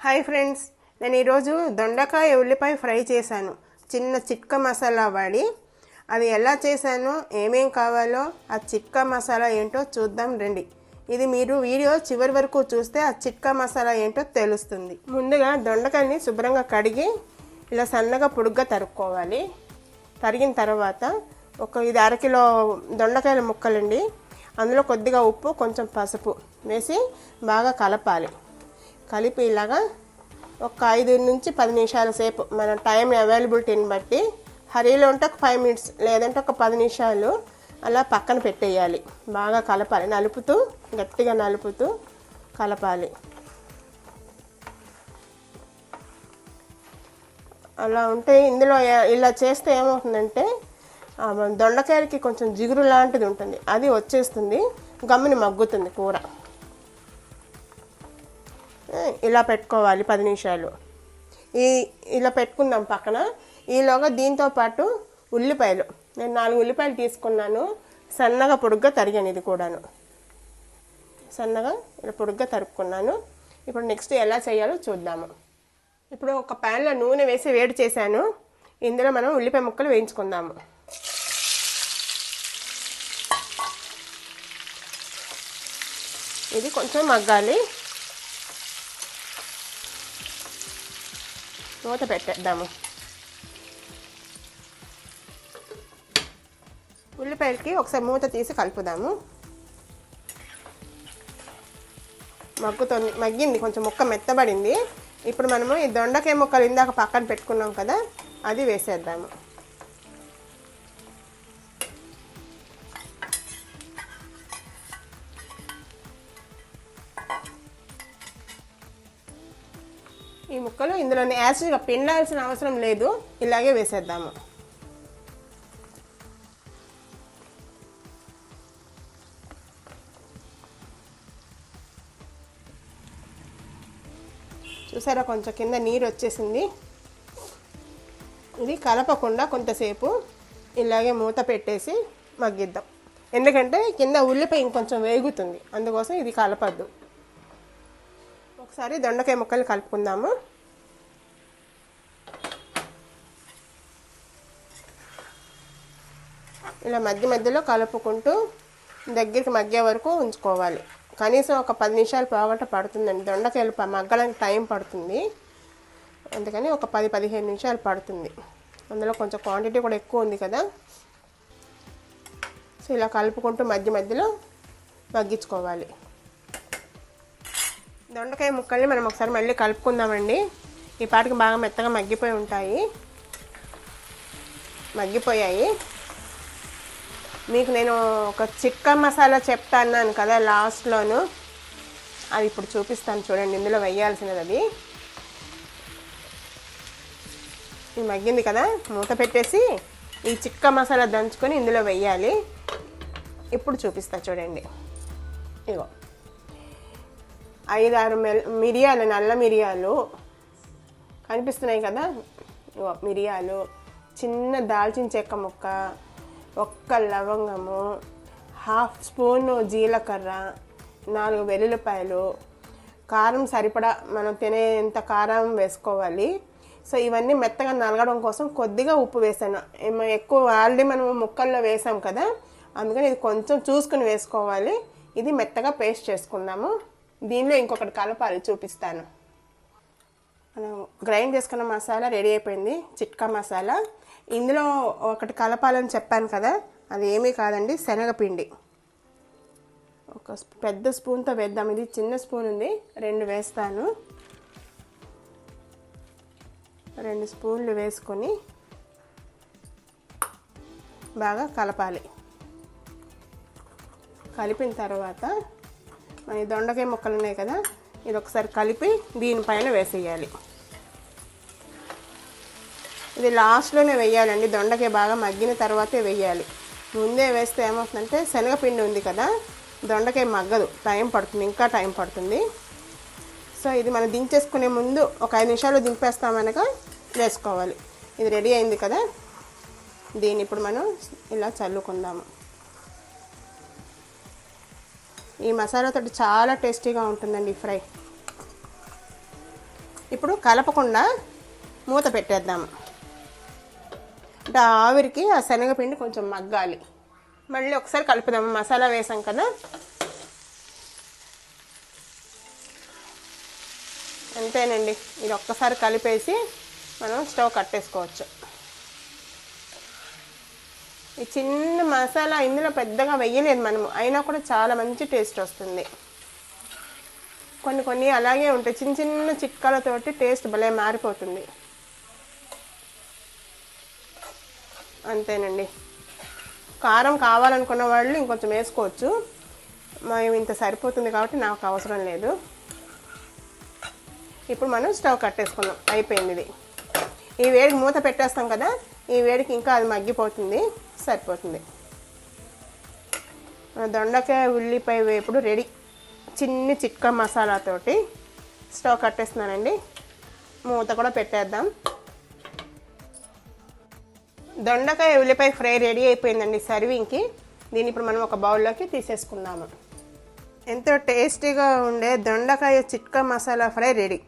Hi friends, నేను ఈరోజు దొండకాయ ఉల్లిపాయ ఫ్రై చేశాను. చిన్న చిట్కా మసాలా వాడి. అది ఎలా చేశానో, ఏమేం కావాలో, ఆ చిట్కా మసాలా ఏంటో చూద్దాం రండి. ఇది మీరు వీడియో చివరి వరకు చూస్తే ఆ చిట్కా మసాలా ఏంటో తెలుస్తుంది. ముందుగా దొండకాయని శుభ్రంగా కడిగి ఇలా సన్నగా పొడుగ్గా తరుక్కోవాలి. తరిగిన తర్వాత ఇది అరకిలో దొండకాయల ముక్కలండి. అందులో కొద్దిగా ఉప్పు, కొంచెం పసుపు వేసి బాగా కలపాలి. కలిపి ఇలాగా ఒక 5 నుంచి 10 నిమిషాల సేపు మన టైం అవైలబిలిటీని బట్టి, హరీలో ఉంటే ఒక 5 మినిట్స్ లేదంటే ఒక 10 నిమిషాలు అలా పక్కన పెట్టేయాలి. బాగా కలపాలి, గట్టిగా నలుపుతూ కలపాలి. అలా ఉంటే ఇందులో ఇలా చేస్తే ఏమవుతుందంటే దొండకాయలకి కొంచెం జిగురు లాంటిది ఉంటుంది, అది వచ్చేస్తుంది, గమ్ముని మగ్గుతుంది కూర. ఇలా పెట్టుకోవాలి 10 నిమిషాలు. ఇలా పెట్టుకుందాం పక్కన. ఈలోగా దీంతో పాటు ఉల్లిపాయలు, నేను 4 ఉల్లిపాయలు తీసుకున్నాను, సన్నగా పొడుగ్గా తరిగాను. ఇది కూడాను సన్నగా ఇలా పొడుగ్గా తరుక్కున్నాను. ఇప్పుడు నెక్స్ట్ ఎలా చేయాలో చూద్దాము. ఇప్పుడు ఒక ప్యాన్లో నూనె వేసి వేడి చేశాను. ఇందులో మనం ఉల్లిపాయ ముక్కలు వేయించుకుందాము. ఇది కొంచెం మగ్గాలి. మూత పెట్టేద్దాము. ఉల్లిపాయలకి ఒకసారి మూత తీసి కలుపుదాము. మగ్గింది, కొంచెం ముక్క మెత్తబడింది. ఇప్పుడు మనము ఈ దొండకాయ ముక్కలు ఇందాక పక్కన పెట్టుకున్నాం కదా, అది వేసేద్దాము. ఈ ముక్కలు ఇందులో యాసిడ్గా పిండాల్సిన అవసరం లేదు, ఇలాగే వేసేద్దాము. చూసారా, కొంచెం కింద నీరు వచ్చేసింది. ఇది కలపకుండా కొంతసేపు ఇలాగే మూత పెట్టేసి మగ్గిద్దాం. ఎందుకంటే కింద ఉల్లిపాయ ఇంకొంచెం వేగుతుంది, అందుకోసం ఇది కలపద్దు. ఒకసారి దొండకాయ ముక్కలు కలుపుకుందాము. ఇలా మధ్యలో కలుపుకుంటూ దగ్గరికి మగ్గే వరకు ఉంచుకోవాలి. కనీసం ఒక 10 నిమిషాలు పావుగంట పడుతుందండి. దొండకాయలు మగ్గడానికి టైం పడుతుంది, అందుకని ఒక 10-15 నిమిషాలు పడుతుంది. అందులో కొంచెం క్వాంటిటీ కూడా ఎక్కువ ఉంది కదా. సో ఇలా కలుపుకుంటూ మధ్యలో మగ్గించుకోవాలి. దొండకాయ ముక్కల్ని మనం ఒకసారి మళ్ళీ కలుపుకుందామండి. ఈ పాటికి బాగా మెత్తగా మగ్గిపోయాయి. మీకు నేను ఒక చిట్కా మసాలా చెప్తా అన్నాను కదా లాస్ట్లోను, అది ఇప్పుడు చూపిస్తాను చూడండి. ఇందులో వేయాల్సినది అది. ఇది మగ్గింది కదా, మూత పెట్టేసి ఈ చిట్కా మసాలా దంచుకొని ఇందులో వేయాలి. ఇప్పుడు చూపిస్తా చూడండి. ఇగో 5-6 మిరియాలు, నల్ల మిరియాలు కనిపిస్తున్నాయి కదా. ఇగో మిరియాలు, చిన్న దాల్చిన చెక్క ముక్క, 1 లవంగము, 1/2 స్పూను జీలకర్ర, 4 వెల్లుల్లిపాయలు, కారం సరిపడా మనం తినేంత కారం వేసుకోవాలి. సో ఇవన్నీ మెత్తగా నలగడం కోసం కొద్దిగా ఉప్పు వేసాను. ఎక్కువ ఆల్రెడీ మనం ముక్కల్లో వేసాం కదా, అందుకని ఇది కొంచెం చూసుకుని వేసుకోవాలి. ఇది మెత్తగా పేస్ట్ చేసుకుందాము. దీనిలో ఇంకొకటి కలపాలి, చూపిస్తాను. మనం గ్రైండ్ చేసుకున్న మసాలా రెడీ అయిపోయింది, చిట్కా మసాలా. ఇందులో ఒకటి కలపాలని చెప్పాను కదా, అది ఏమీ కాదండి, శనగపిండి. ఒక పెద్ద స్పూన్తో వేద్దాం. ఇది చిన్న స్పూన్ ఉంది, 2 వేస్తాను. 2 స్పూన్లు వేసుకొని బాగా కలపాలి. కలిపిన తర్వాత మన దొండకాయ ముక్కలు ఉన్నాయి కదా, ఇది ఒకసారి కలిపి దీనిపైన వేసేయాలి. ఇది లాస్ట్లోనే వేయాలండి, దొండకాయ బాగా మగ్గిన తర్వాతే వేయాలి. ముందే వేస్తే ఏమవుతుందంటే శనగపిండి ఉంది కదా, దొండకాయ మగ్గదు, టైం పడుతుంది, ఇంకా టైం పడుతుంది. సో ఇది మనం దించేసుకునే ముందు ఒక 5 నిమిషాలు దింపేస్తామనగా వేసుకోవాలి. ఇది రెడీ అయింది కదా, దీన్ని ఇప్పుడు మనం ఇలా చల్లుకుందాము. ఈ మసాలాతో చాలా టేస్టీగా ఉంటుందండి ఫ్రై. ఇప్పుడు కలపకుండా మూత పెట్టేద్దాము. అంటే ఆవిరికి ఆ శనగపిండి కొంచెం మగ్గాలి. మళ్ళీ ఒకసారి కలుపుదాము. మసాలా వేసాం కదా, అంతేనండి. ఇది ఒక్కసారి కలిపేసి మనం స్టవ్ కట్టేసుకోవచ్చు. ఈ చిన్న మసాలా ఇందులో పెద్దగా వేయలేదు మనము, అయినా కూడా చాలా మంచి టేస్ట్ వస్తుంది. కొన్ని అలాగే ఉంటాయి, చిన్న చిన్న చిట్కాలతోటి టేస్ట్ భలే మారిపోతుంది. అంతేనండి. కారం కావాలనుకున్న వాళ్ళు ఇంకొంచెం వేసుకోవచ్చు. మేము ఇంత సరిపోతుంది కాబట్టి నాకు అవసరం లేదు. ఇప్పుడు మనం స్టవ్ కట్టేసుకున్నాం, అయిపోయింది ఇది. ఈ వేడికి మూత పెట్టేస్తాం కదా, ఈ వేడికి ఇంకా అది మగ్గిపోతుంది, సరిపోతుంది. దొండకాయ ఉల్లిపాయ వేపుడు రెడీ. చిన్ని చిక్క మసాలాతోటి స్టవ్ కట్టేస్తున్నానండి. మూత కూడా పెట్టేద్దాం. దొండకాయ ఉల్లిపాయ ఫ్రై రెడీ అయిపోయిందండి సర్వింగ్కి. దీన్ని ఇప్పుడు మనం ఒక బౌల్లోకి తీసేసుకుందాము. ఎంతో టేస్టీగా ఉండే దొండకాయ చిట్కా మసాలా ఫ్రై రెడీ.